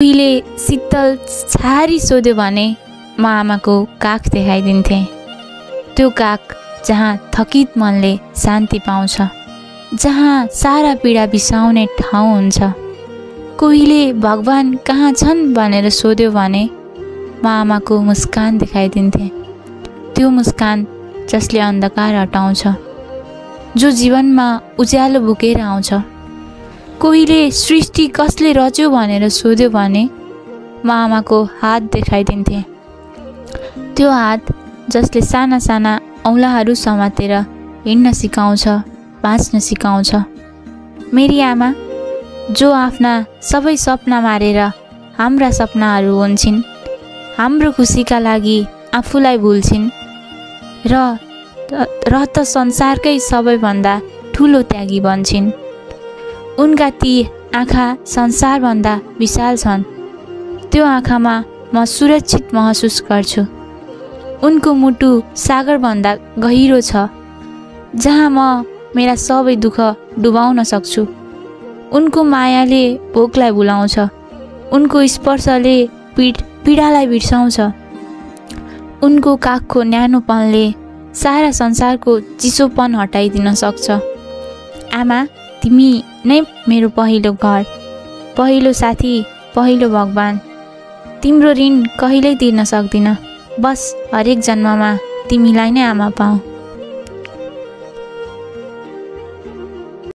कोहीले शीतल छारी सोध्यो भने म आमाको काख देखाइदिन्थेँ। त्यो काख जहाँ थकित मनले शान्ति पाउँछ, जहाँ सारा पीडा बिसाउने ठाउँ हुन्छ। कोहीले भगवान कहाँ छन् भनेर सोध्यो भने म आमाको मुस्कान देखाइदिन्थेँ। त्यो मुस्कान जसले अन्धकार हटाउँछ, जो जीवनमा उज्यालो बोकेर आउँछ। कोहीले सृष्टि कसले रच्यो भनेर सोध्यो भने म आमाको हात देखाइदिन्थेँ। त्यो हात जसले साना साना औँलाहरू समातेर हिँड्न सिकाउँछ, बाँच्न सिकाउँछ। मेरी आमा जो आफ्ना सबै सपना मारेर हाम्रा सपनाहरू हुन्छन्, हाम्रो खुसीका लागि आफूलाई भुल्छिन् र त संसारकै सबैभन्दा ठुलो त्यागी बन्छन्। उनका ती आँखा संसारभन्दा विशाल छन्। त्यो आँखामा म सुरक्षित महसुस गर्छु। उनको मुटु सागरभन्दा गहिरो छ, जहाँ म मेरा सबै दुःख डुबाउन सक्छु। उनको मायाले भोकलाई भुलाउँछ, उनको स्पर्शले पीडालाई बिर्साउँछ। उनको काखको न्यानोपनले सारा संसारको चिसोपन हटाइदिन सक्छ। आमा, तिमी नै मेरो पहिलो घर, पहिलो साथी, पहिलो भगवान। तिम्रो ऋण कहिल्यै तिर्न सक्दिन। बस हरेक जन्ममा तिमीलाई नै आमा पाऊ।